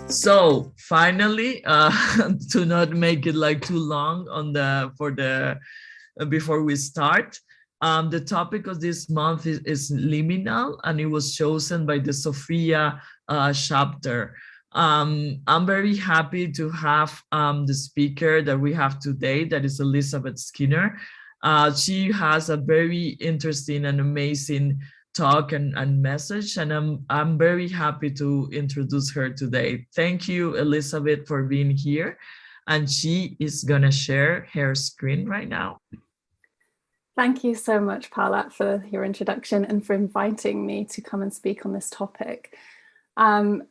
So finally, to not make it like too long on before we start, the topic of this month is liminal, and it was chosen by the Sophia chapter. I'm very happy to have the speaker that we have today, that is Elizabeth Skinner. She has a very interesting and amazing talk and message, and I'm very happy to introduce her today. Thank you, Elizabeth, for being here, and she is gonna share her screen right now. Thank you so much, Paula, for your introduction and for inviting me to come and speak on this topic. I'm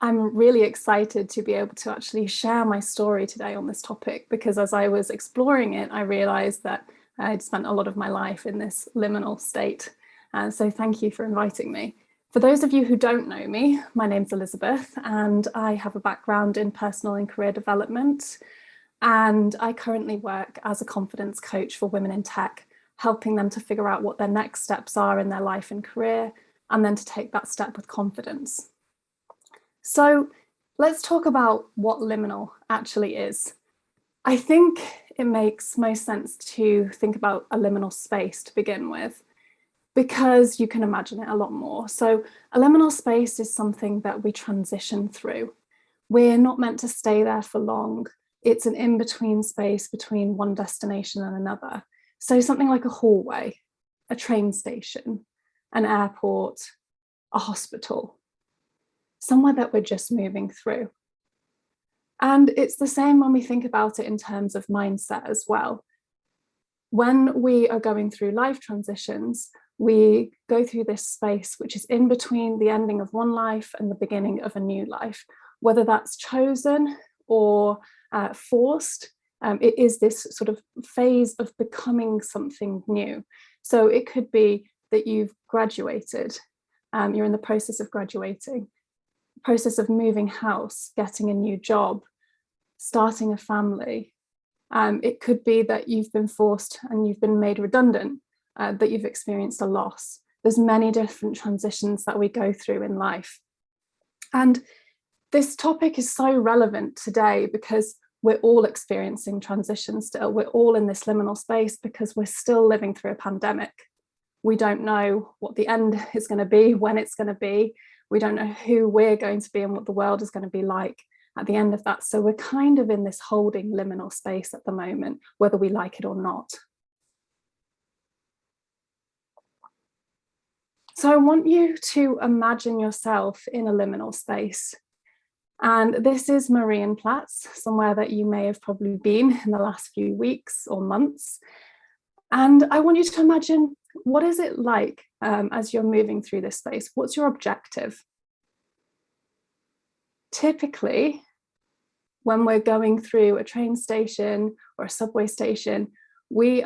really excited to be able to actually share my story today on this topic, because as I was exploring it, I realized that I'd spent a lot of my life in this liminal state. So thank you for inviting me. For those of you who don't know me, my name's Elizabeth, and I have a background in personal and career development. And I currently work as a confidence coach for women in tech, helping them to figure out what their next steps are in their life and career, and then to take that step with confidence. So let's talk about what liminal actually is. I think it makes most sense to think about a liminal space to begin with, because you can imagine it a lot more. So a liminal space is something that we transition through. We're not meant to stay there for long. It's an in-between space between one destination and another. So something like a hallway, a train station, an airport, a hospital, somewhere that we're just moving through. And it's the same when we think about it in terms of mindset as well. When we are going through life transitions, we go through this space which is in between the ending of one life and the beginning of a new life, whether that's chosen or forced. It is this sort of phase of becoming something new. So it could be that you've graduated, you're in the process of graduating, process of moving house, getting a new job, starting a family. It could be that you've been forced and you've been made redundant, that you've experienced a loss. There's many different transitions that we go through in life. And this topic is so relevant today because we're all experiencing transition still. We're all in this liminal space because we're still living through a pandemic. We don't know what the end is going to be, when it's going to be. We don't know who we're going to be and what the world is going to be like at the end of that. So we're kind of in this holding liminal space at the moment, whether we like it or not. So I want you to imagine yourself in a liminal space. And this is Marienplatz, somewhere that you may have probably been in the last few weeks or months. And I want you to imagine, what is it like as you're moving through this space? What's your objective? Typically, when we're going through a train station or a subway station, we're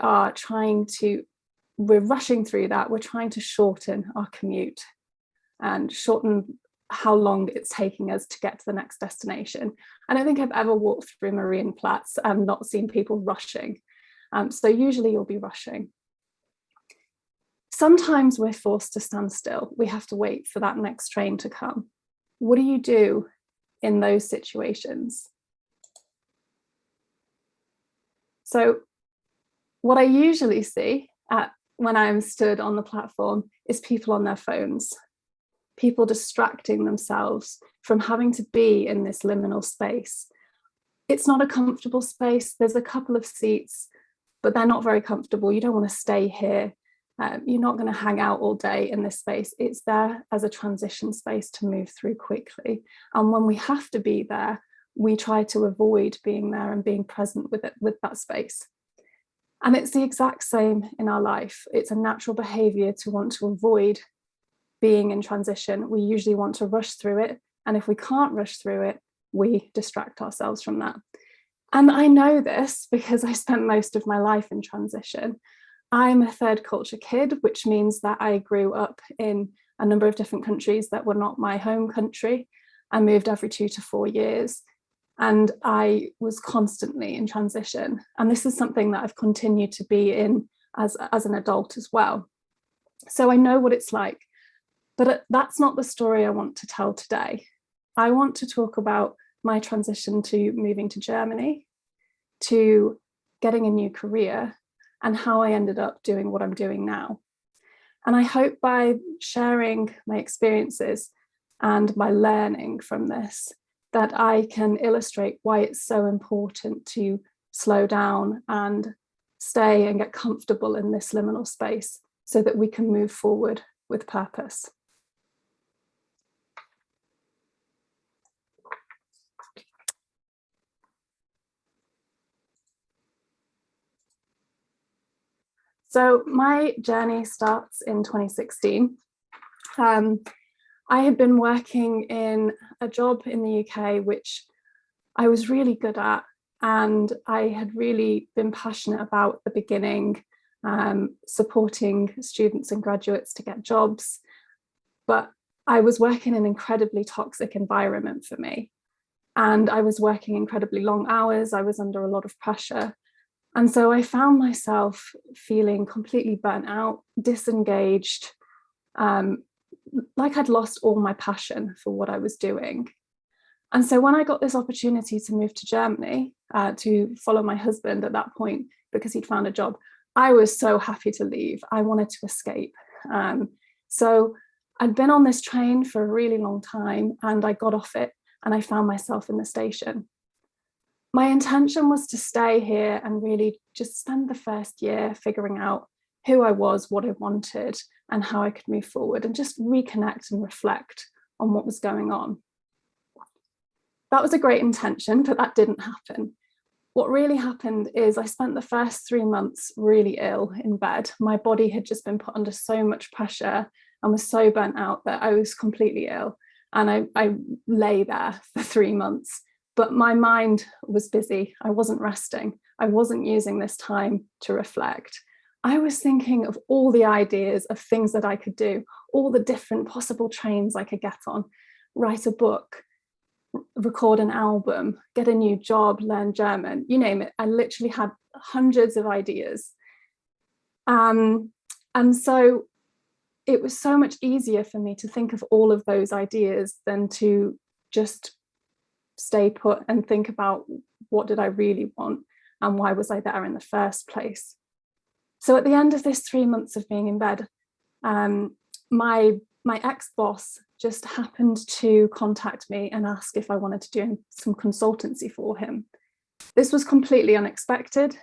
rushing through that. We're trying to shorten our commute and shorten how long it's taking us to get to the next destination. I don't think I've ever walked through Marienplatz and not seen people rushing. So usually you'll be rushing. Sometimes we're forced to stand still. We have to wait for that next train to come. What do you do in those situations? So what I usually see when I'm stood on the platform is people on their phones, people distracting themselves from having to be in this liminal space. It's not a comfortable space. There's a couple of seats, but they're not very comfortable. You don't want to stay here. You're not going to hang out all day in this space. It's there as a transition space to move through quickly. And when we have to be there, we try to avoid being there and being present with that space. And it's the exact same in our life. It's a natural behavior to want to avoid being in transition. We usually want to rush through it. And if we can't rush through it, we distract ourselves from that. And I know this because I spent most of my life in transition. I'm a third culture kid, which means that I grew up in a number of different countries that were not my home country. I moved every 2 to 4 years. And I was constantly in transition. And this is something that I've continued to be in as an adult as well. So I know what it's like. But that's not the story I want to tell today. I want to talk about my transition to moving to Germany, to getting a new career, and how I ended up doing what I'm doing now. And I hope by sharing my experiences and my learning from this, that I can illustrate why it's so important to slow down and stay and get comfortable in this liminal space so that we can move forward with purpose. So my journey starts in 2016. I had been working in a job in the UK, which I was really good at, and I had really been passionate about at the beginning, supporting students and graduates to get jobs. But I was working in an incredibly toxic environment for me, and I was working incredibly long hours. I was under a lot of pressure. And so I found myself feeling completely burnt out, disengaged, like I'd lost all my passion for what I was doing. And so when I got this opportunity to move to Germany, to follow my husband at that point, because he'd found a job, I was so happy to leave. I wanted to escape. So I'd been on this train for a really long time, and I got off it and I found myself in the station. My intention was to stay here and really just spend the first year figuring out who I was, what I wanted, and how I could move forward, and just reconnect and reflect on what was going on. That was a great intention, but that didn't happen. What really happened is I spent the first 3 months really ill in bed. My body had just been put under so much pressure and was so burnt out that I was completely ill. And I lay there for 3 months. But my mind was busy. I wasn't resting. I wasn't using this time to reflect. I was thinking of all the ideas of things that I could do, all the different possible trains I could get on, write a book, record an album, get a new job, learn German, you name it. I literally had hundreds of ideas. And so it was so much easier for me to think of all of those ideas than to just stay put and think about what did I really want and why was I there in the first place. So at the end of this 3 months of being in bed, my ex-boss just happened to contact me and ask if I wanted to do some consultancy for him. This was completely unexpected,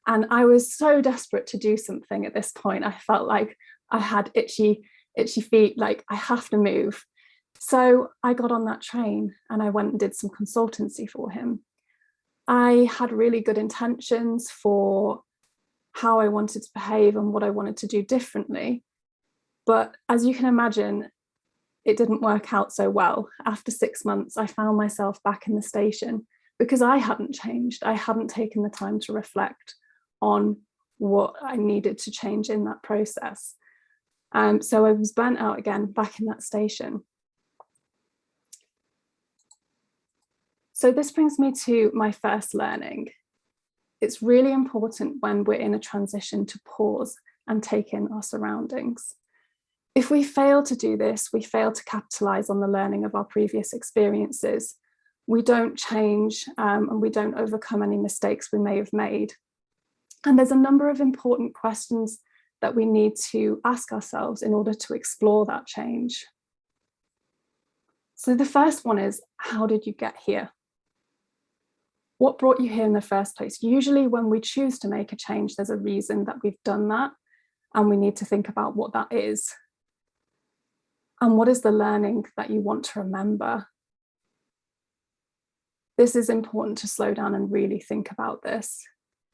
and I was so desperate to do something at this point. I felt like I had itchy feet, like I have to move. So I got on that train and I went and did some consultancy for him. I had really good intentions for how I wanted to behave and what I wanted to do differently. But as you can imagine, it didn't work out so well. After 6 months, I found myself back in the station because I hadn't changed. I hadn't taken the time to reflect on what I needed to change in that process. So I was burnt out again, back in that station. So this brings me to my first learning. It's really important when we're in a transition to pause and take in our surroundings. If we fail to do this, we fail to capitalize on the learning of our previous experiences. We don't change and we don't overcome any mistakes we may have made. And there's a number of important questions that we need to ask ourselves in order to explore that change. So the first one is, how did you get here? What brought you here in the first place? Usually when we choose to make a change, there's a reason that we've done that, and we need to think about what that is. And what is the learning that you want to remember? This is important to slow down and really think about this,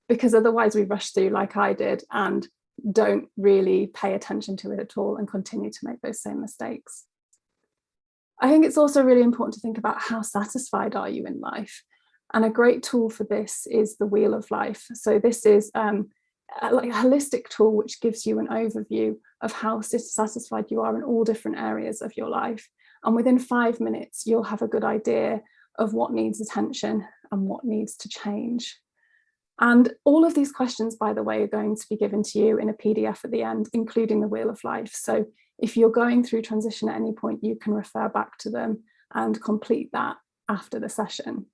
because otherwise we rush through like I did and don't really pay attention to it at all and continue to make those same mistakes. I think it's also really important to think about how satisfied are you in life? And a great tool for this is the Wheel of Life. So this is like a holistic tool which gives you an overview of how satisfied you are in all different areas of your life. And within 5 minutes, you'll have a good idea of what needs attention and what needs to change. And all of these questions, by the way, are going to be given to you in a PDF at the end, including the Wheel of Life. So If you're going through transition at any point, you can refer back to them and complete that after the session.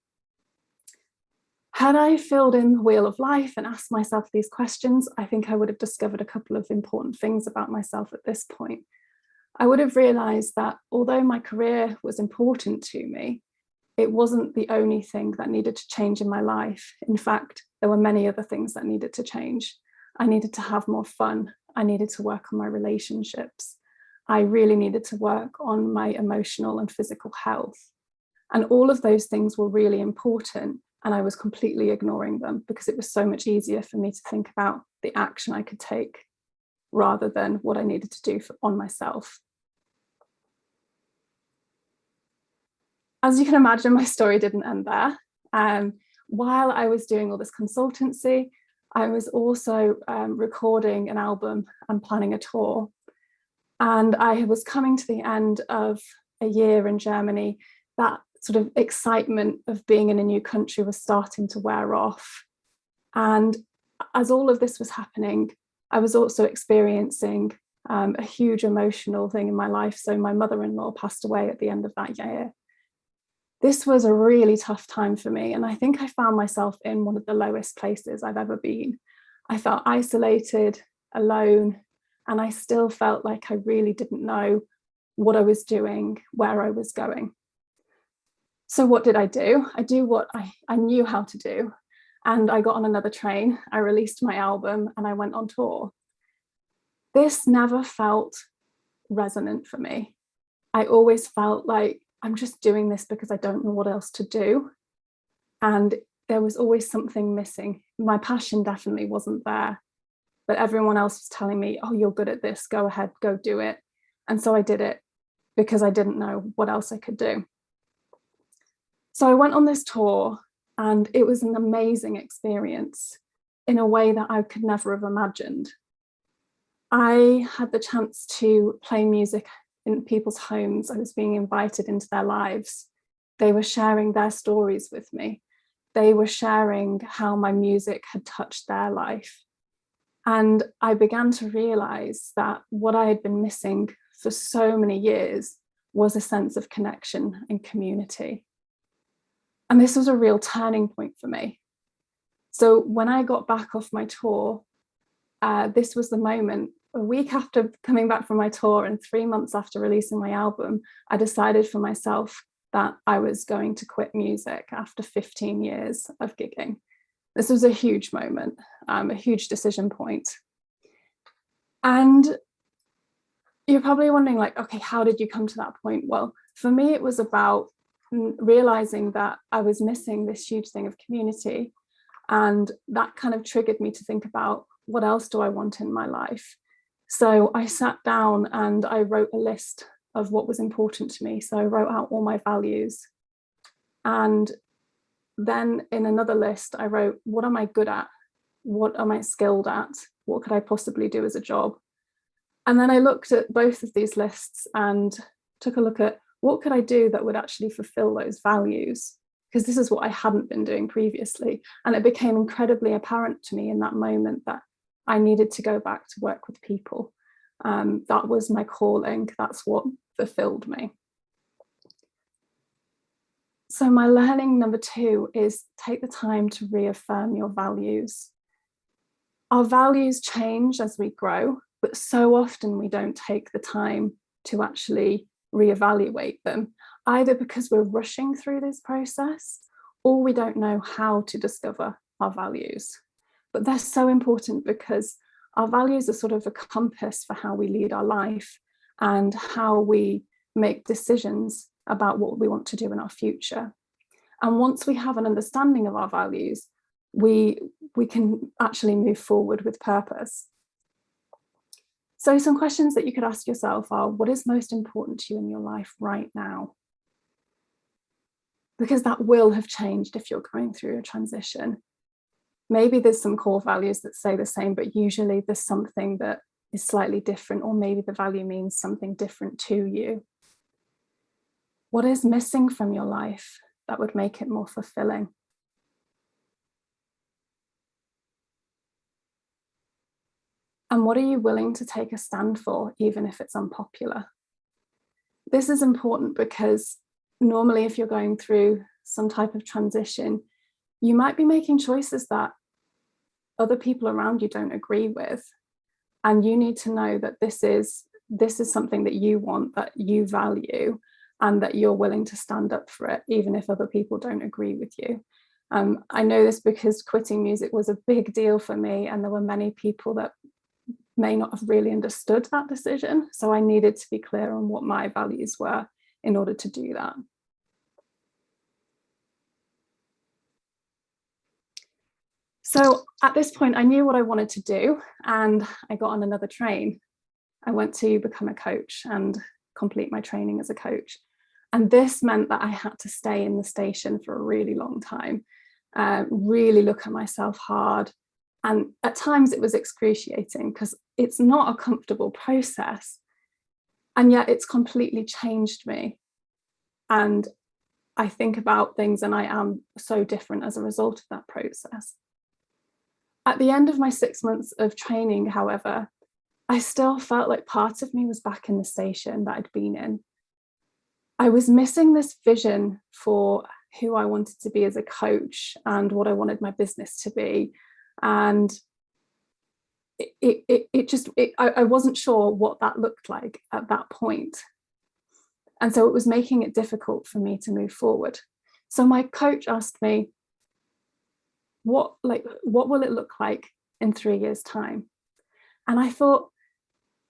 Had I filled in the wheel of life and asked myself these questions, I think I would have discovered a couple of important things about myself at this point. I would have realized that although my career was important to me, it wasn't the only thing that needed to change in my life. In fact, there were many other things that needed to change. I needed to have more fun. I needed to work on my relationships. I really needed to work on my emotional and physical health. And all of those things were really important, and I was completely ignoring them because it was so much easier for me to think about the action I could take rather than what I needed to do on myself. As you can imagine, my story didn't end there. While I was doing all this consultancy, I was also recording an album and planning a tour. And I was coming to the end of a year in Germany. That sort of excitement of being in a new country was starting to wear off. And as all of this was happening, I was also experiencing a huge emotional thing in my life. So my mother-in-law passed away at the end of that year. This was a really tough time for me. And I think I found myself in one of the lowest places I've ever been. I felt isolated, alone, and I still felt like I really didn't know what I was doing, where I was going. So what did I do? I do what I knew how to do. And I got on another train, I released my album, and I went on tour. This never felt resonant for me. I always felt like I'm just doing this because I don't know what else to do. And there was always something missing. My passion definitely wasn't there, but everyone else was telling me, oh, you're good at this, go ahead, go do it. And so I did it because I didn't know what else I could do. So I went on this tour, and it was an amazing experience in a way that I could never have imagined. I had the chance to play music in people's homes. I was being invited into their lives. They were sharing their stories with me. They were sharing how my music had touched their life. And I began to realize that what I had been missing for so many years was a sense of connection and community. And this was a real turning point for me. So when I got back off my tour, this was the moment. A week after coming back from my tour and 3 months after releasing my album, I decided for myself that I was going to quit music after 15 years of gigging. This was a huge moment, a huge decision point. And you're probably wondering, like, okay, how did you come to that point? Well, for me, it was about realizing that I was missing this huge thing of community. And that kind of triggered me to think about, what else do I want in my life? So I sat down and I wrote a list of what was important to me. So I wrote out all my values. And then in another list, I wrote, what am I good at? What am I skilled at? What could I possibly do as a job? And then I looked at both of these lists and took a look at, what could I do that would actually fulfill those values? Because this is what I hadn't been doing previously. And it became incredibly apparent to me in that moment that I needed to go back to work with people. That was my calling. That's what fulfilled me. So my learning number 2 is take the time to reaffirm your values. Our values change as we grow, but so often we don't take the time to actually reevaluate them, either because we're rushing through this process or we don't know how to discover our values. But they're so important because our values are sort of a compass for how we lead our life and how we make decisions about what we want to do in our future. And once we have an understanding of our values, we can actually move forward with purpose. So some questions that you could ask yourself are, what is most important to you in your life right now? Because that will have changed if you're going through a transition. Maybe there's some core values that stay the same, but usually there's something that is slightly different, or maybe the value means something different to you. What is missing from your life that would make it more fulfilling? And what are you willing to take a stand for, even if it's unpopular? This is important because normally if you're going through some type of transition, you might be making choices that other people around you don't agree with. And you need to know that this is something that you want, that you value, and that you're willing to stand up for it, even if other people don't agree with you. I know this because quitting music was a big deal for me, and there were many people that may not have really understood that decision. So I needed to be clear on what my values were in order to do that. So at this point, I knew what I wanted to do, and I got on another train. I went to become a coach and complete my training as a coach. And this meant that I had to stay in the station for a really long time, really look at myself hard. And at times it was excruciating because it's not a comfortable process. And yet it's completely changed me. And I think about things and I am so different as a result of that process. At the end of my 6 months of training, however, I still felt like part of me was back in the station that I'd been in. I was missing this vision for who I wanted to be as a coach and what I wanted my business to be. And I wasn't sure what that looked like at that point. And so it was making it difficult for me to move forward. So my coach asked me, what will it look like in 3 years' time? And I thought,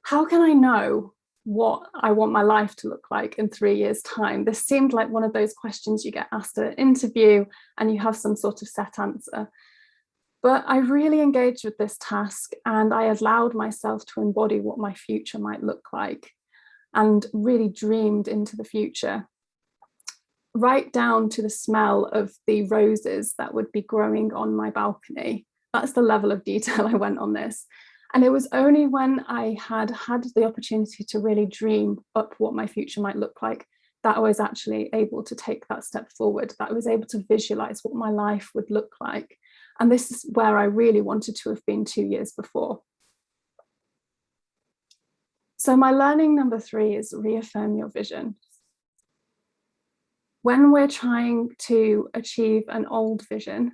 how can I know what I want my life to look like in 3 years' time? This seemed like one of those questions you get asked at an interview and you have some sort of set answer. But I really engaged with this task and I allowed myself to embody what my future might look like and really dreamed into the future, right down to the smell of the roses that would be growing on my balcony. That's the level of detail I went on this. And it was only when I had the opportunity to really dream up what my future might look like that I was actually able to take that step forward, that I was able to visualize what my life would look like. And this is where I really wanted to have been 2 years before. So my learning number 3 is reaffirm your vision. When we're trying to achieve an old vision,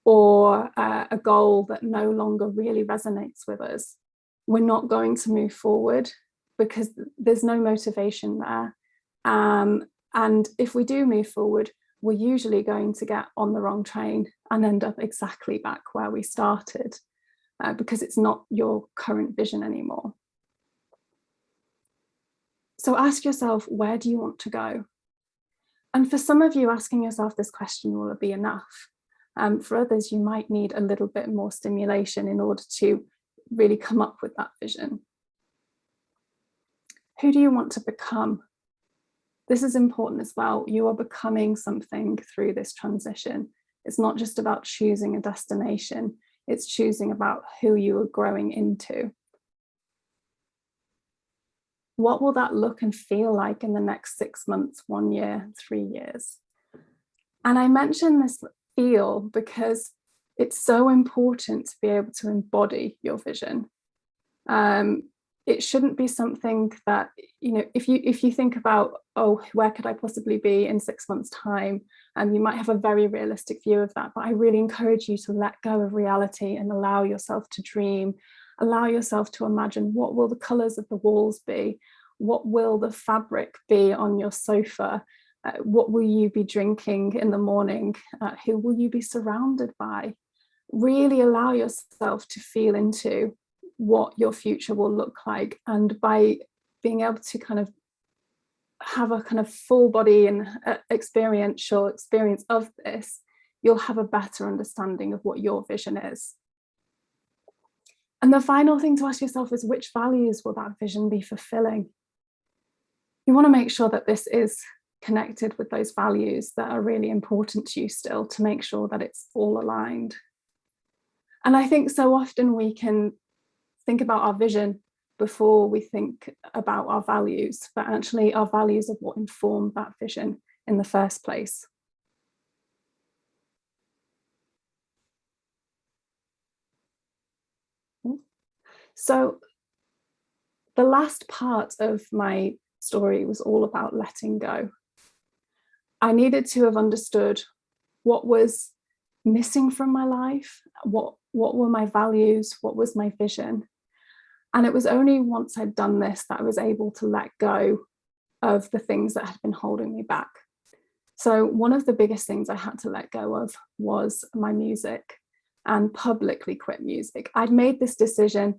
or a goal that no longer really resonates with us, we're not going to move forward because there's no motivation there. And if we do move forward, we're usually going to get on the wrong train and end up exactly back where we started because it's not your current vision anymore. So ask yourself, where do you want to go? And for some of you, asking yourself this question will be enough. For others, you might need a little bit more stimulation in order to really come up with that vision. Who do you want to become? This is important as well. You are becoming something through this transition. It's not just about choosing a destination, it's choosing about who you are growing into. What will that look and feel like in the next 6 months, 1 year, 3 years? And I mention this feel because it's so important to be able to embody your vision. It shouldn't be something that, if you think about, oh, where could I possibly be in 6 months' time? You might have a very realistic view of that, but I really encourage you to let go of reality and allow yourself to dream, allow yourself to imagine what will the colours of the walls be, what will the fabric be on your sofa, what will you be drinking in the morning, who will you be surrounded by? Really allow yourself to feel into what your future will look like, and by being able to kind of have a kind of full body and experiential experience of this, you'll have a better understanding of what your vision is. And the final thing to ask yourself is, which values will that vision be fulfilling? You want to make sure that this is connected with those values that are really important to you still, to make sure that it's all aligned. And I think so often we can think about our vision before we think about our values, but actually our values are what inform that vision in the first place. So the last part of my story was all about letting go. I needed to have understood what was missing from my life, what were my values, what was my vision. And it was only once I'd done this that I was able to let go of the things that had been holding me back. So one of the biggest things I had to let go of was my music, and publicly quit music. I'd made this decision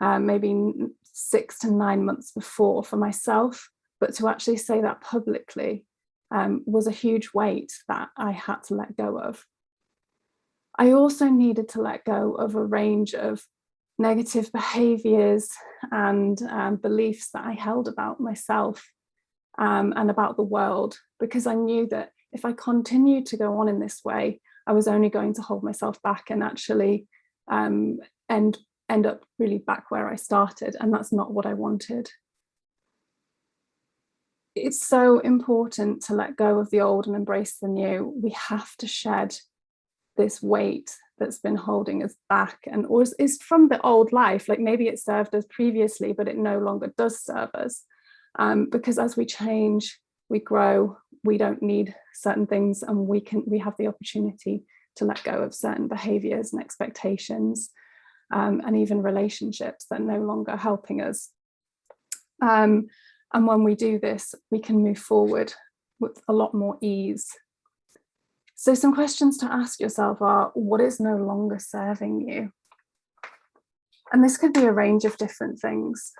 maybe 6 to 9 months before for myself, but to actually say that publicly was a huge weight that I had to let go of. I also needed to let go of a range of negative behaviors and beliefs that I held about myself and about the world, because I knew that if I continued to go on in this way, I was only going to hold myself back and actually end up really back where I started, and that's not what I wanted. It's so important to let go of the old and embrace the new. We have to shed this weight that's been holding us back, and or is from the old life. Like maybe it served us previously, but it no longer does serve us. Because as we change, we grow, we don't need certain things, and we have the opportunity to let go of certain behaviors and expectations, and even relationships that are no longer helping us. And when we do this, we can move forward with a lot more ease. So some questions to ask yourself are, what is no longer serving you? And this could be a range of different things.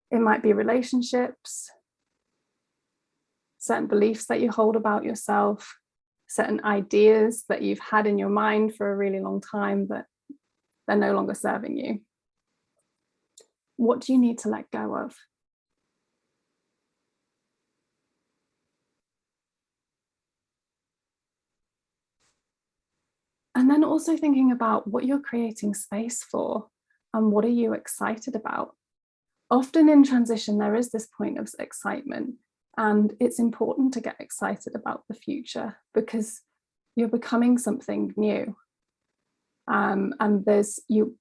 It might be relationships, certain beliefs that you hold about yourself, certain ideas that you've had in your mind for a really long time, but they're no longer serving you. What do you need to let go of? And then also thinking about what you're creating space for and what are you excited about? Often in transition, there is this point of excitement, and it's important to get excited about the future because you're becoming something new. And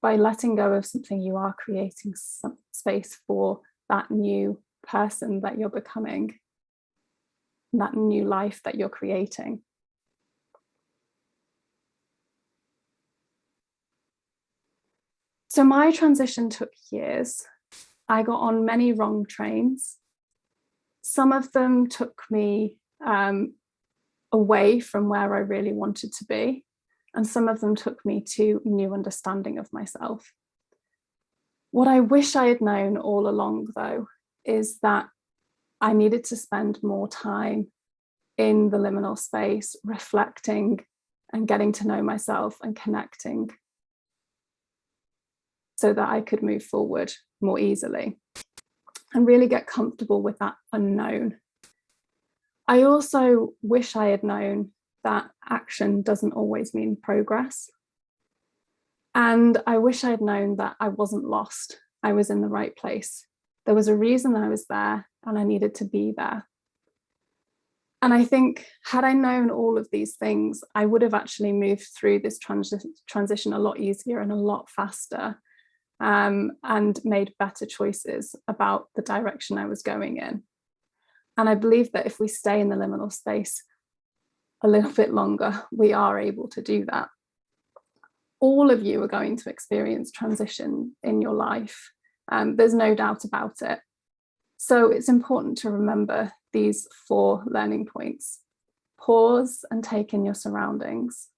by letting go of something, you are creating some space for that new person that you're becoming, that new life that you're creating. So my transition took years. I got on many wrong trains. Some of them took me away from where I really wanted to be, and some of them took me to new understanding of myself. What I wish I had known all along, though, is that I needed to spend more time in the liminal space, reflecting and getting to know myself and connecting, so that I could move forward more easily and really get comfortable with that unknown. I also wish I had known that action doesn't always mean progress. And I wish I had known that I wasn't lost. I was in the right place. There was a reason I was there, and I needed to be there. And I think had I known all of these things, I would have actually moved through this transition a lot easier and a lot faster, and made better choices about the direction I was going in. And I believe that if we stay in the liminal space a little bit longer, we are able to do that. All of you are going to experience transition in your life. There's no doubt about it. So it's important to remember these 4 learning points. Pause and take in your surroundings.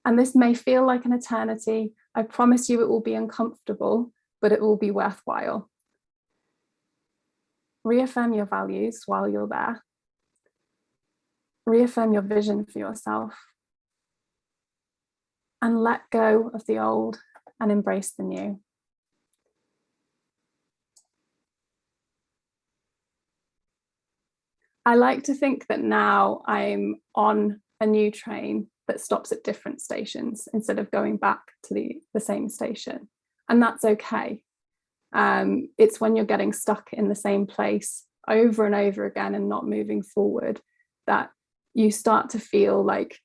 And this may feel like an eternity. I promise you it will be uncomfortable, but it will be worthwhile. Reaffirm your values while you're there. Reaffirm your vision for yourself. And let go of the old and embrace the new. I like to think that now I'm on a new train that stops at different stations instead of going back to the same station. And that's okay. It's when you're getting stuck in the same place over and over again and not moving forward that you start to feel like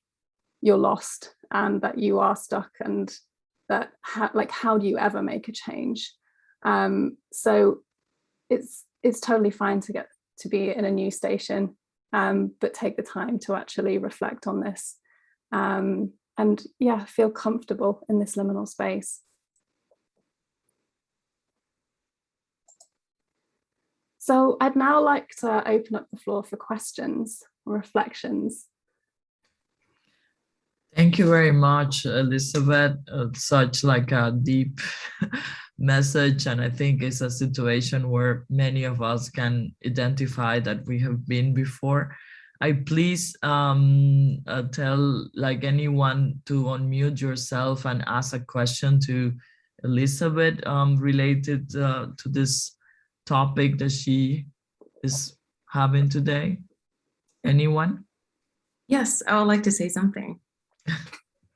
you're lost and that you are stuck and that how do you ever make a change? So it's totally fine to be in a new station, but take the time to actually reflect on this, and feel comfortable in this liminal space. So I'd now like to open up the floor for questions or reflections. Thank you very much, Elizabeth. Such like a deep message, and I think it's a situation where many of us can identify that we have been before. I please tell like anyone to unmute yourself and ask a question to Elizabeth related to this topic that she is having today. Anyone? Yes, I would like to say something.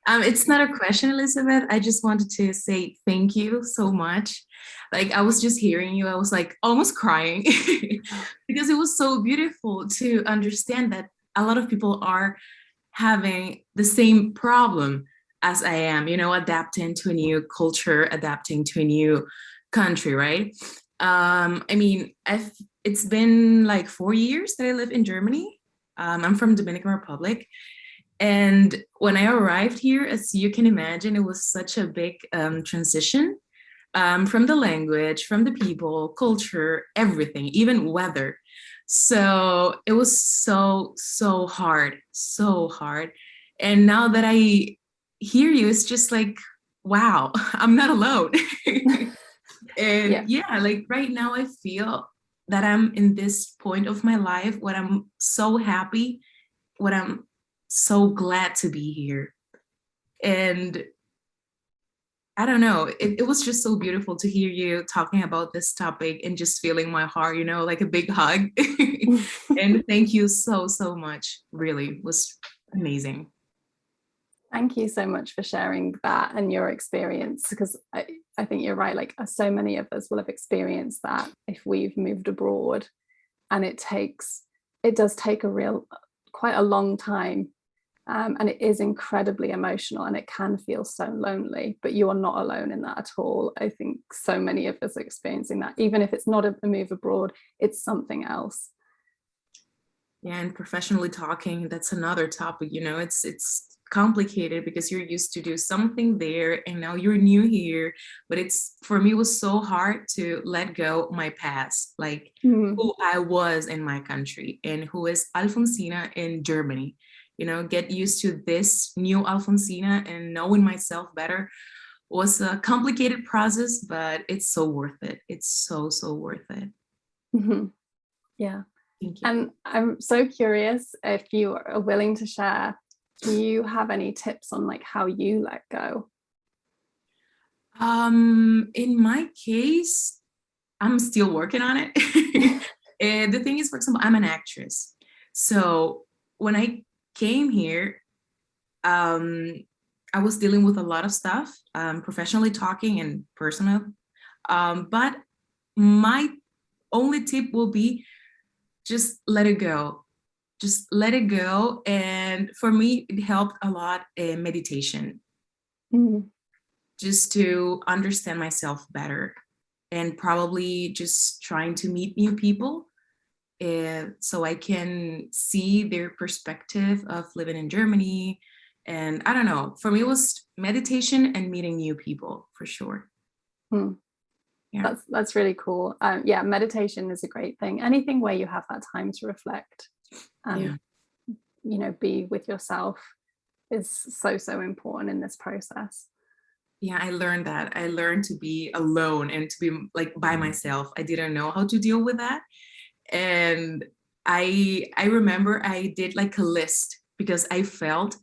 It's not a question, Elizabeth. I just wanted to say thank you so much. Like, I was just hearing you, I was like almost crying because it was so beautiful to understand that a lot of people are having the same problem as I am, you know, adapting to a new culture, adapting to a new country, right? I mean, it's been like 4 years that I live in Germany. I'm from Dominican Republic. And when I arrived here, as you can imagine, it was such a big transition, from the language, from the people, culture, everything, even weather. So it was so hard, so hard. And now that I hear you, it's just like, wow, I'm not alone. And like right now I feel that I'm in this point of my life where I'm so happy, what I'm so glad to be here. And I don't know, it was just so beautiful to hear you talking about this topic and just feeling my heart, you know, like a big hug. And thank you so much. Really was amazing. Thank you so much for sharing that and your experience, because I think you're right. Like, so many of us will have experienced that if we've moved abroad, and it does take quite a long time. And it is incredibly emotional, and it can feel so lonely, but you are not alone in that at all. I think so many of us are experiencing that. Even if it's not a move abroad, it's something else. Yeah, and professionally talking, that's another topic, you know, it's complicated because you're used to do something there and now you're new here. But for me, it was so hard to let go my past, like who I was in my country and who is Alfonsina in Germany. You know, get used to this new Alfonsina and knowing myself better was a complicated process, but it's so worth it. It's so worth it. Mm-hmm. Yeah. Thank you. And I'm so curious if you are willing to share, do you have any tips on like how you let go? In my case, I'm still working on it. And the thing is, for example, I'm an actress. So when I came here, I was dealing with a lot of stuff, professionally talking and personal. But my only tip will be just let it go. Just let it go. And for me, it helped a lot in meditation. Just to understand myself better, and probably just trying to meet new people, so I can see their perspective of living in Germany. And I don't know, for me it was meditation and meeting new people for sure. Yeah, that's really cool. Yeah, meditation is a great thing. Anything where you have that time to reflect and you know, be with yourself is so important in this process. Yeah, I learned that. I learned to be alone and to be like by myself. I didn't know how to deal with that. And I remember I did like a list because I felt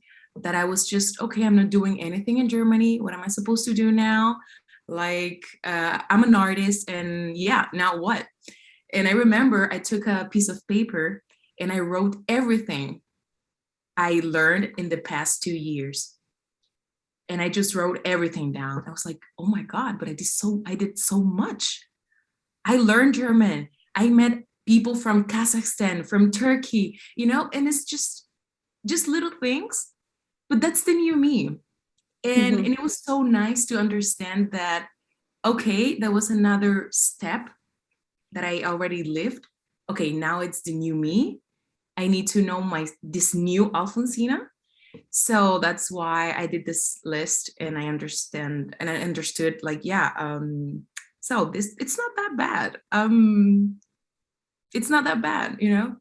that I was just, okay, I'm not doing anything in Germany. What am I supposed to do now? Like, I'm an artist and yeah, now what? And I remember I took a piece of paper and I wrote everything I learned in the past 2 years. And I just wrote everything down. I was like, oh my God, but I did so much. I learned German. I met people from Kazakhstan, from Turkey, you know, and it's just little things, but that's the new me. And it was so nice to understand that, okay, that was another step that I already lived. Okay, now it's the new me. I need to know this new Alfonsina. So that's why I did this list, and I understood like, yeah, so it's not that bad. It's not that bad, you know?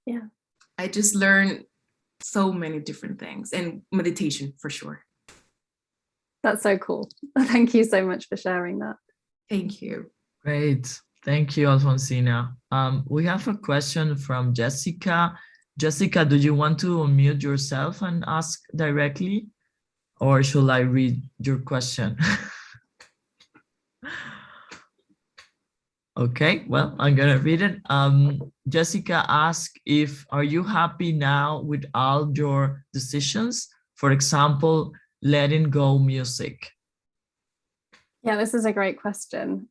Yeah. I just learned so many different things, and meditation for sure. That's so cool. Thank you so much for sharing that. Thank you. Great. Thank you, Alfonsina. We have a question from Jessica. Jessica, do you want to unmute yourself and ask directly? Or should I read your question? Okay, well, I'm gonna read it. Jessica asked are you happy now with all your decisions? For example, letting go music. Yeah, this is a great question.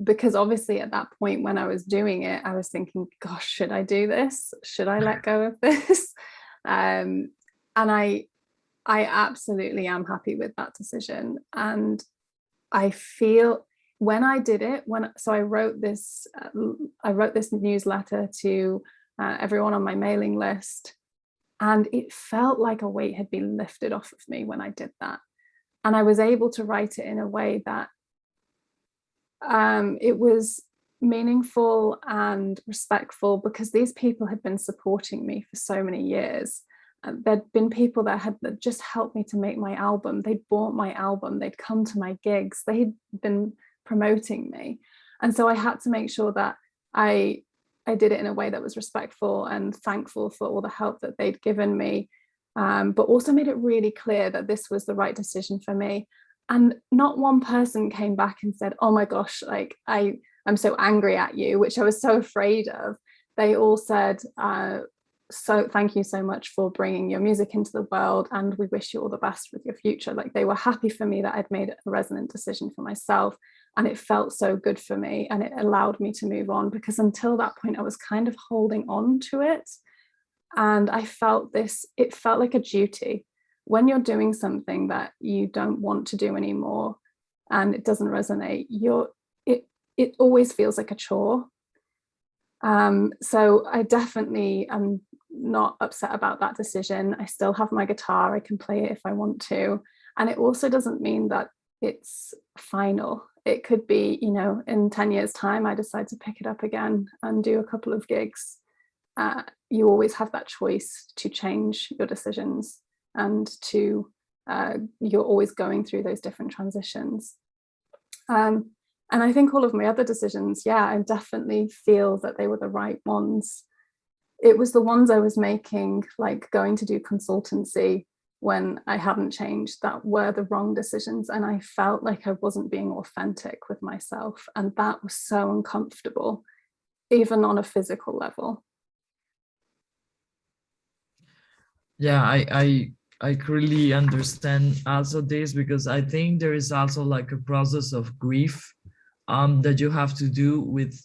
Because obviously at that point when I was doing it, I was thinking, gosh, should I do this? Should I let go of this? And I absolutely am happy with that decision. And I feel when I did it, I wrote this newsletter to everyone on my mailing list, and it felt like a weight had been lifted off of me when I did that. And I was able to write it in a way that it was meaningful and respectful, because these people had been supporting me for so many years. There'd been people that had just helped me to make my album. They'd bought my album, they'd come to my gigs, they'd been promoting me. And so I had to make sure that I did it in a way that was respectful and thankful for all the help that they'd given me, but also made it really clear that this was the right decision for me. And not one person came back and said, oh my gosh, like I'm so angry at you, which I was so afraid of. They all said, so thank you so much for bringing your music into the world, and we wish you all the best with your future. Like, they were happy for me that I'd made a resonant decision for myself, and it felt so good for me, and it allowed me to move on, because until that point I was kind of holding on to it. And I felt it felt like a duty. When you're doing something that you don't want to do anymore and it doesn't resonate, it always feels like a chore. So I definitely am not upset about that decision. I still have my guitar, I can play it if I want to. And it also doesn't mean that it's final. It could be, in 10 years' time, I decide to pick it up again and do a couple of gigs. You always have that choice to change your decisions, and you're always going through those different transitions. And I think all of my other decisions, I definitely feel that they were the right ones. It was the ones I was making, like going to do consultancy when I hadn't changed, that were the wrong decisions. And I felt like I wasn't being authentic with myself. And that was so uncomfortable, even on a physical level. Yeah, I really understand also this, because I think there is also like a process of grief that you have to do with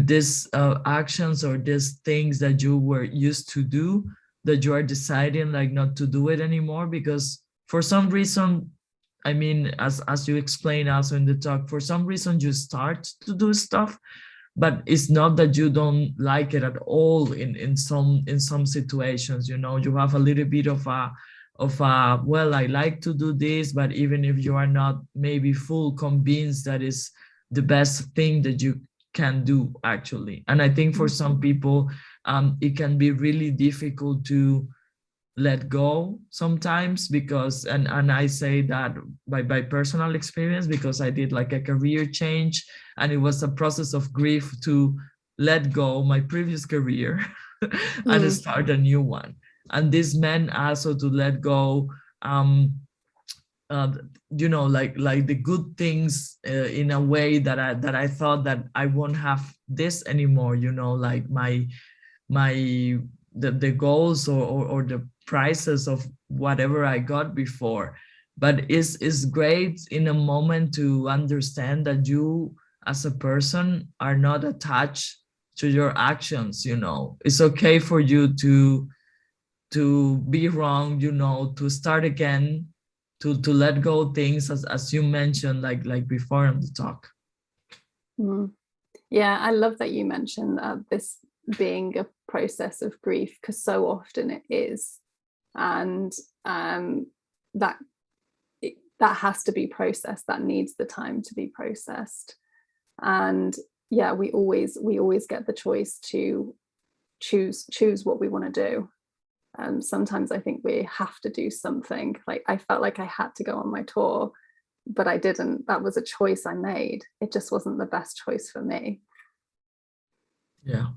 these actions or these things that you were used to do, that you are deciding like not to do it anymore, because for some reason, I mean, as you explained also in the talk, for some reason you start to do stuff, but it's not that you don't like it at all. In some situations, you have a little bit of a well, I like to do this, but even if you are not maybe full convinced that is the best thing that you can do actually. And I think for some people it can be really difficult to let go sometimes, because and I say that by personal experience, because I did like a career change, and it was a process of grief to let go my previous career and start a new one. And this meant also to let go like the good things in a way that I thought that I won't have this anymore, like the goals or the prices of whatever I got before. But it's great in a moment to understand that you as a person are not attached to your actions. It's okay for you to be wrong, to start again, to let go things, as you mentioned, like before in the talk. Yeah, I love that you mentioned this being a process of grief, because so often it is, and that has to be processed. That needs the time to be processed. And yeah, we always get the choice to choose what we want to do. Sometimes I think we have to do something. Like I felt like I had to go on my tour, but I didn't. That was a choice I made. It just wasn't the best choice for me. Yeah.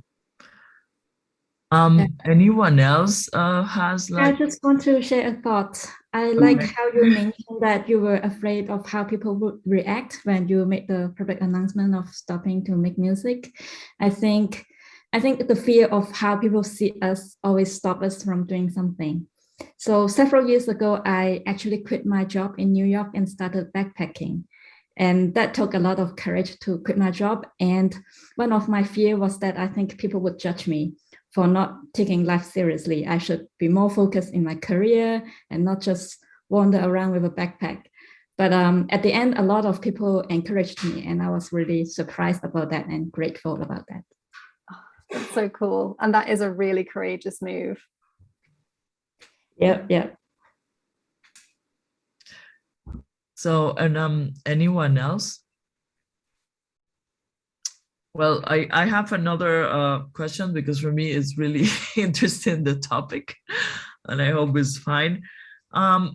Anyone else has I like? just want to share a thought. I like how you mentioned that you were afraid of how people would react when you made the public announcement of stopping to make music. I think the fear of how people see us always stop us from doing something. So several years ago, I actually quit my job in New York and started backpacking. And that took a lot of courage to quit my job. And one of my fears was that I think people would judge me for not taking life seriously. I should be more focused in my career and not just wander around with a backpack. But at the end, a lot of people encouraged me, and I was really surprised about that and grateful about that. Oh, that's so cool. And that is a really courageous move. Yeah. So, and anyone else? Well, I have another question, because for me it's really interesting, the topic, and I hope it's fine.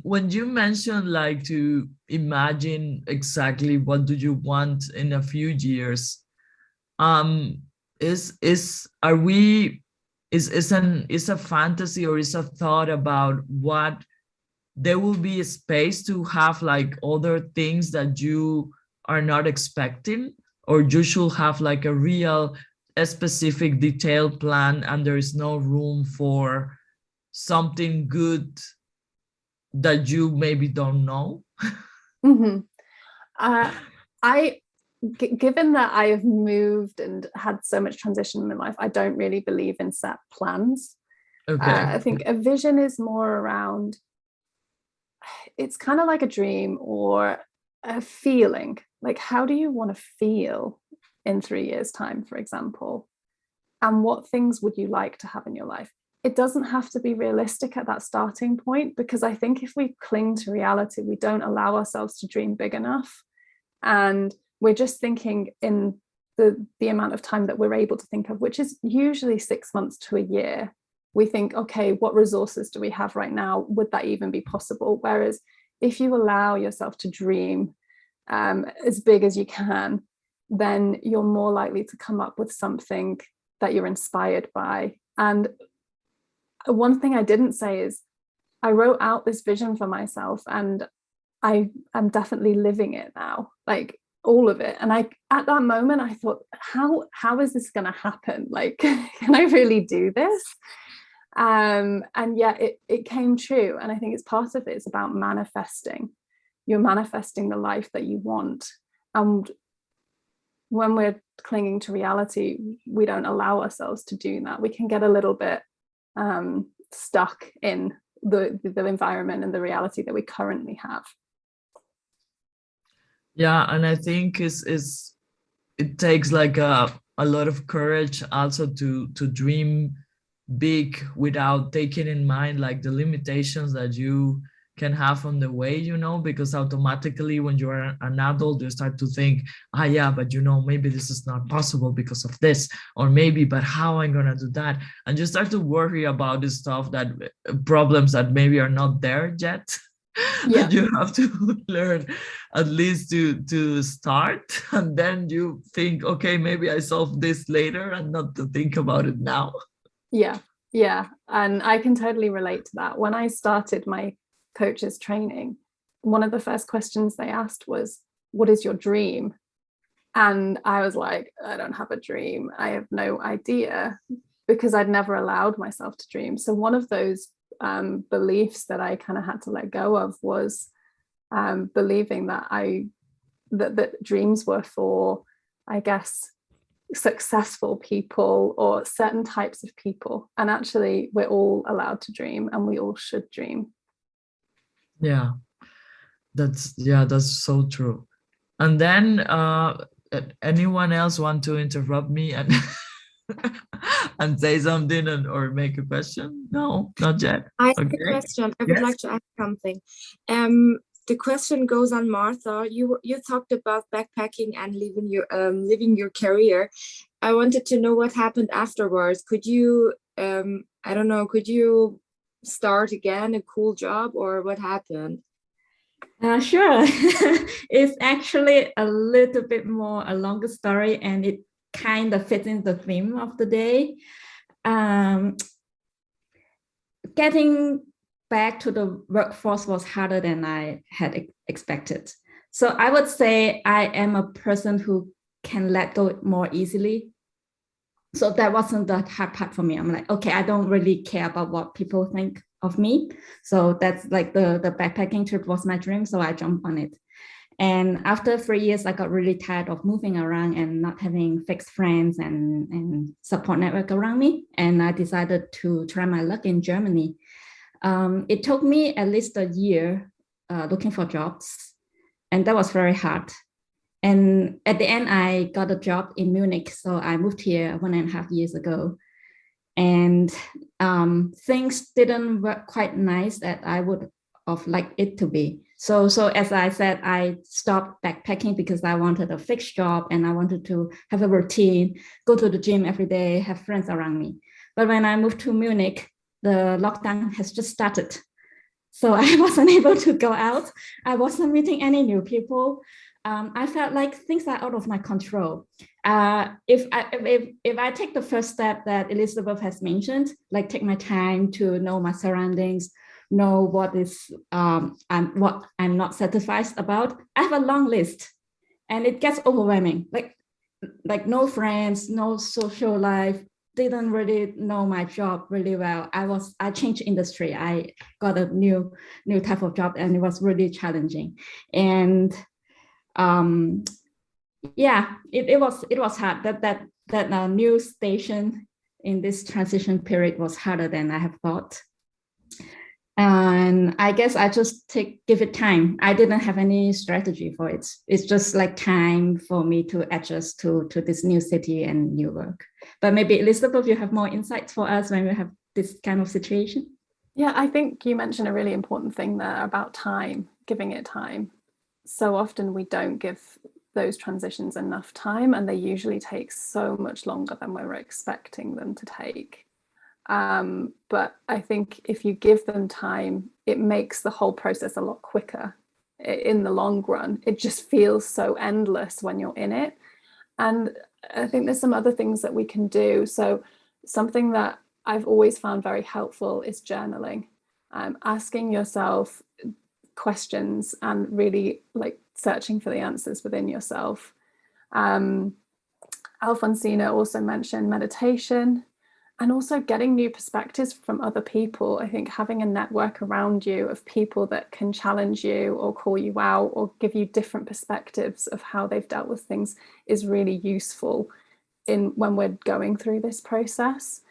When you mentioned like to imagine exactly what do you want in a few years, is a fantasy or is a thought about what there will be a space to have like other things that you are not expecting, or you should have like a specific detailed plan, and there is no room for something good that you maybe don't know? Mm-hmm. Given that I have moved and had so much transition in my life, I don't really believe in set plans. Okay. I think a vision is more around, it's kind of like a dream or a feeling. Like, how do you want to feel in 3 years' time, for example? And what things would you like to have in your life? It doesn't have to be realistic at that starting point, because I think if we cling to reality, we don't allow ourselves to dream big enough. And we're just thinking in the amount of time that we're able to think of, which is usually 6 months to a year. We think, okay, what resources do we have right now? Would that even be possible? Whereas if you allow yourself to dream as big as you can, then you're more likely to come up with something that you're inspired by. And one thing I didn't say is I wrote out this vision for myself, and I am definitely living it now, like all of it. And at that moment I thought, how is this going to happen? Like, can I really do this? And yeah, it came true. And I think it's part of it is about manifesting. You're manifesting the life that you want. And when we're clinging to reality, we don't allow ourselves to do that. We can get a little bit stuck in the environment and the reality that we currently have. Yeah, and I think it takes like a lot of courage also to dream big without taking in mind like the limitations that you can have on the way, because automatically when you are an adult, you start to think, yeah, but maybe this is not possible because of this, or maybe, but how I'm gonna do that? And you start to worry about this stuff, that problems that maybe are not there yet. Yeah. You have to learn at least to start, and then you think, okay, maybe I solve this later, and not to think about it now. Yeah. And I can totally relate to that. When I started my coach's training, one of the first questions they asked was, what is your dream? And I was like, I don't have a dream. I have no idea, because I'd never allowed myself to dream. So one of those beliefs that I kind of had to let go of was believing that that dreams were for, I guess, successful people or certain types of people. And actually, we're all allowed to dream, and we all should dream. Yeah. That's so true. And then anyone else want to interrupt me and and say something or make a question? No, not yet. I have Okay. a question. I would Yes. like to ask something. The question goes on, Martha. You talked about backpacking and living your career. I wanted to know what happened afterwards. Could you I don't know, could you start again a cool job, or what happened? Sure. It's actually a little bit more a longer story, and it kind of fits in the theme of the day. Getting back to the workforce was harder than I had expected. So I would say I am a person who can let go more easily. So that wasn't the hard part for me. I'm like, okay, I don't really care about what people think of me. So that's like the backpacking trip was my dream. So I jumped on it. And after 3 years, I got really tired of moving around and not having fixed friends and support network around me. And I decided to try my luck in Germany. It took me at least a year looking for jobs, and that was very hard. And at the end, I got a job in Munich. So I moved here 1.5 years ago. And things didn't work quite nice that I would have liked it to be. So as I said, I stopped backpacking because I wanted a fixed job and I wanted to have a routine, go to the gym every day, have friends around me. But when I moved to Munich, the lockdown has just started. So I wasn't able to go out. I wasn't meeting any new people. I felt like things are out of my control. If I take the first step that Elizabeth has mentioned, like take my time to know my surroundings, know what I'm not satisfied about, I have a long list, and it gets overwhelming. Like no friends, no social life, didn't really know my job really well. I changed industry. I got a new type of job, and it was really challenging. And it was hard. That new station in this transition period was harder than I have thought. And I guess I just give it time. I didn't have any strategy for it. It's just like time for me to adjust to this new city and new work. But maybe Elizabeth, you have more insights for us when we have this kind of situation. Yeah, I think you mentioned a really important thing there about time, giving it time. So often we don't give those transitions enough time, and they usually take so much longer than we're expecting them to take. But I think if you give them time, it makes the whole process a lot quicker in the long run. It just feels so endless when you're in it. And I think there's some other things that we can do. So something that I've always found very helpful is journaling. Asking yourself questions and really like searching for the answers within yourself. Alfonsina also mentioned meditation, and also getting new perspectives from other people. I think having a network around you of people that can challenge you or call you out or give you different perspectives of how they've dealt with things is really useful when we're going through this process.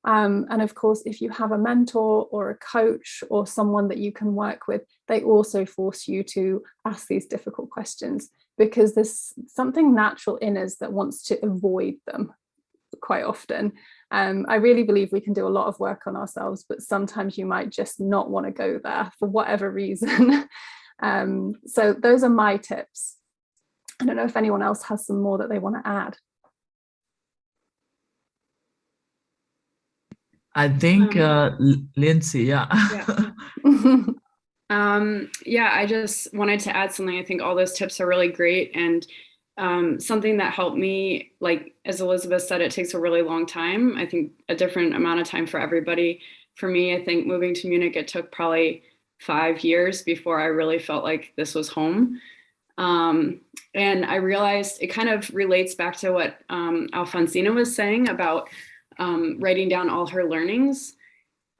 And of course, if you have a mentor or a coach or someone that you can work with, they also force you to ask these difficult questions, because there's something natural in us that wants to avoid them quite often. I really believe we can do a lot of work on ourselves, but sometimes you might just not want to go there for whatever reason. So those are my tips. I don't know if anyone else has some more that they want to add. I think Lindsay, yeah. Yeah, I just wanted to add something. I think all those tips are really great, and something that helped me, like as Elizabeth said, it takes a really long time. I think a different amount of time for everybody. For me, I think moving to Munich, it took probably 5 years before I really felt like this was home. And I realized it kind of relates back to what Alfonsina was saying about writing down all her learnings.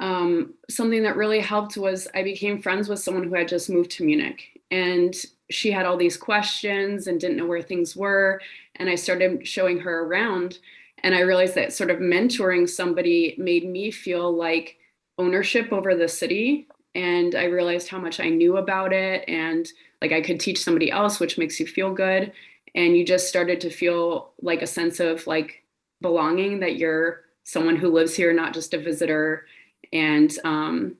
Something that really helped was I became friends with someone who had just moved to Munich, and she had all these questions and didn't know where things were. And I started showing her around, and I realized that sort of mentoring somebody made me feel like ownership over the city. And I realized how much I knew about it and like I could teach somebody else, which makes you feel good. And you just started to feel like a sense of like belonging, that you're someone who lives here, not just a visitor. And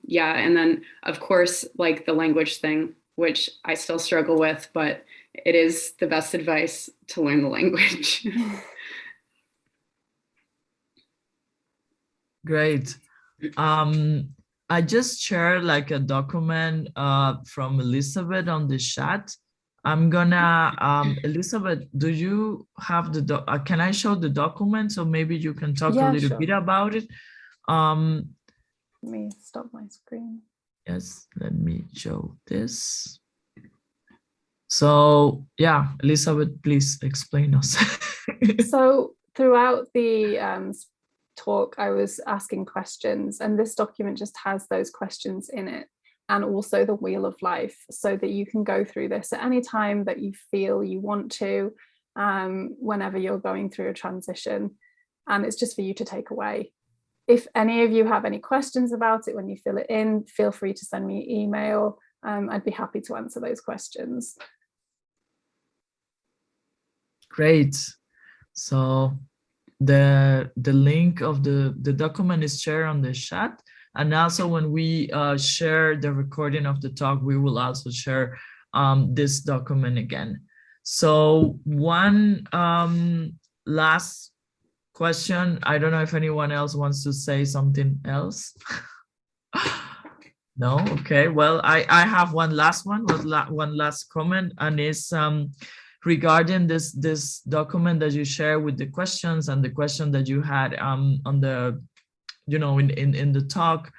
yeah, and then of course, like the language thing, which I still struggle with, but it is the best advice to learn the language. Great. I just shared like a document from Elizabeth on the chat. I'm gonna, Elizabeth, do you have the, can I show the document? So maybe you can talk a little bit about it. Let me stop my screen. Yes, let me show this. So yeah, Elizabeth, please explain us. So throughout the talk, I was asking questions, and this document just has those questions in it, and also the wheel of life, so that you can go through this at any time that you feel you want to, whenever you're going through a transition, and it's just for you to take away. If any of you have any questions about it when you fill it in, feel free to send me an email. I'd be happy to answer those questions. Great. So the link of the document is shared on the chat. And also when we share the recording of the talk, we will also share this document again. So one last question. I don't know if anyone else wants to say something else. No? Okay. Well, I have one last comment, and it's regarding this document that you share with the questions and the question that you had on the, you know, in the talk.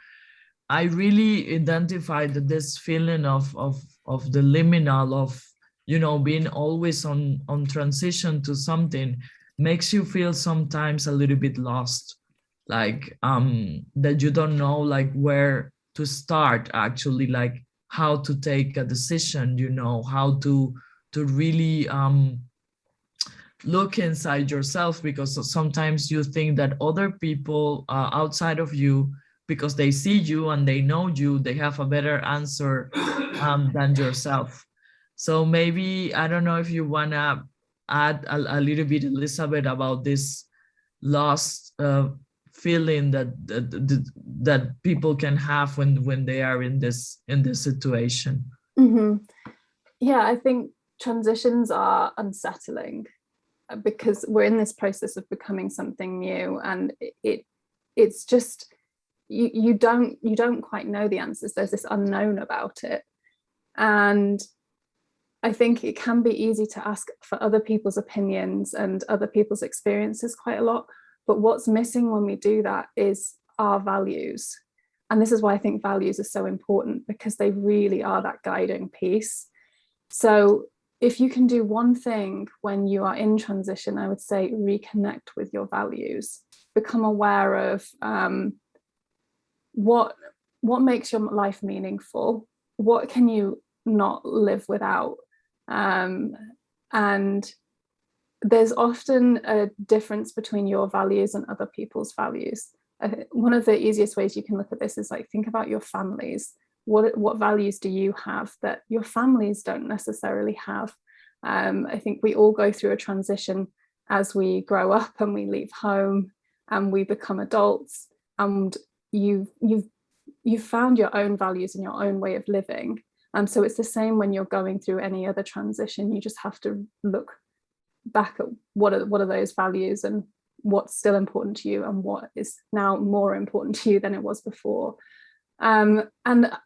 I really identified that this feeling of the liminal, of, you know, being always on transition to something, makes you feel sometimes a little bit lost, like that you don't know like where to start, actually, like how to take a decision, you know, how to really look inside yourself, because sometimes you think that other people outside of you, because they see you and they know you, they have a better answer than yourself. So maybe, I don't know if you want to add a little bit, Elizabeth, about this lost feeling that people can have when they are in this situation. Mm-hmm. Yeah, I think transitions are unsettling because we're in this process of becoming something new, and it's just you don't quite know the answers. There's this unknown about it, and I think it can be easy to ask for other people's opinions and other people's experiences quite a lot. But what's missing when we do that is our values. And this is why I think values are so important, because they really are that guiding piece. So if you can do one thing when you are in transition, I would say reconnect with your values. Become aware of what makes your life meaningful. What can you not live without? And there's often a difference between your values and other people's values. One of the easiest ways you can look at this is like, think about your families. What values do you have that your families don't necessarily have? I think we all go through a transition as we grow up and we leave home and we become adults, and you've found your own values and your own way of living. So it's the same when you're going through any other transition. You just have to look back at what are those values and what's still important to you and what is now more important to you than it was before. And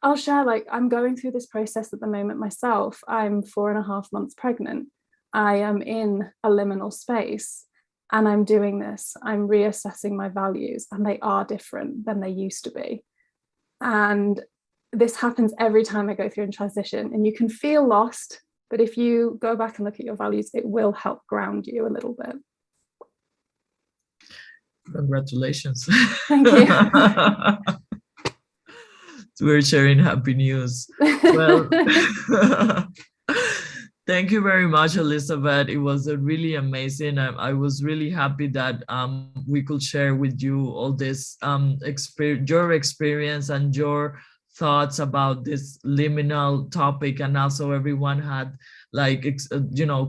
I'll share, like, I'm going through this process at the moment myself. I'm 4.5 months pregnant. I am in a liminal space and I'm doing this. I'm reassessing my values, and they are different than they used to be. And this happens every time I go through a transition, and you can feel lost, but if you go back and look at your values, it will help ground you a little bit. Congratulations. Thank you. We're sharing happy news. Well, thank you very much, Elizabeth. It was really amazing. I was really happy that we could share with you all this your experience and your thoughts about this liminal topic, and also everyone had like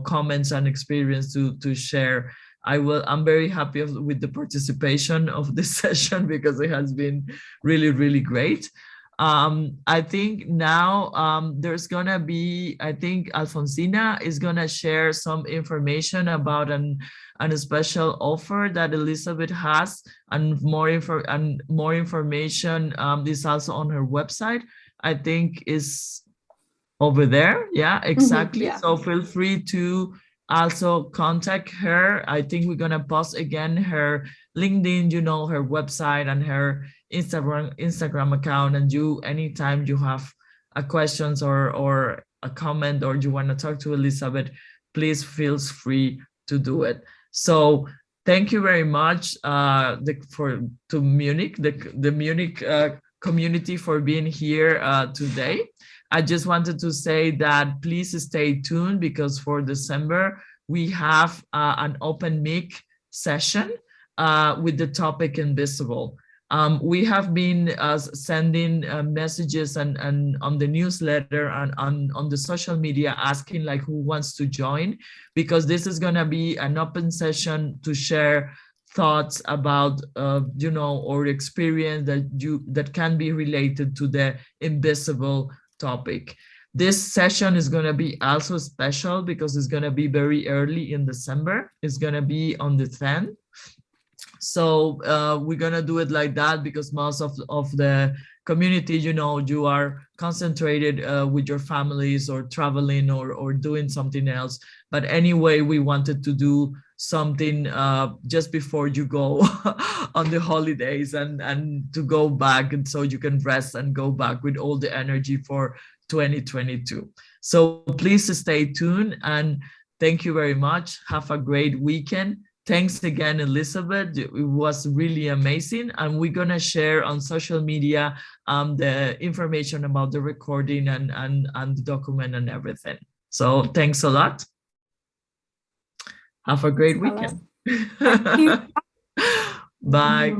comments and experience to share. I'm very happy with the participation of this session because it has been really, really great. I think now there's gonna be, I think Alfonsina is gonna share some information about a special offer that Elizabeth has, and more information is also on her website. I think is over there. Yeah, exactly. Yeah. So feel free to also contact her. I think we're gonna post again her LinkedIn, her website and her Instagram account. And you, anytime you have a questions or a comment, or you want to talk to Elizabeth, please feel free to do it. So thank you very much to Munich, the Munich community, for being here today. I just wanted to say that please stay tuned, because for December, we have an open mic session with the topic Invisible. We have been sending messages and on the newsletter and on the social media, asking like who wants to join, because this is going to be an open session to share thoughts about or experience that can be related to the invisible topic. This session is going to be also special because it's going to be very early in December. It's going to be on the 10th. So we're going to do it like that because most of the community, you are concentrated with your families or traveling or doing something else. But anyway, we wanted to do something just before you go on the holidays and to go back, and so you can rest and go back with all the energy for 2022. So please stay tuned, and thank you very much. Have a great weekend. Thanks again, Elizabeth. It was really amazing. And we're going to share on social media the information about the recording and the document and everything. So thanks a lot. Have a great weekend. Thank you. Bye.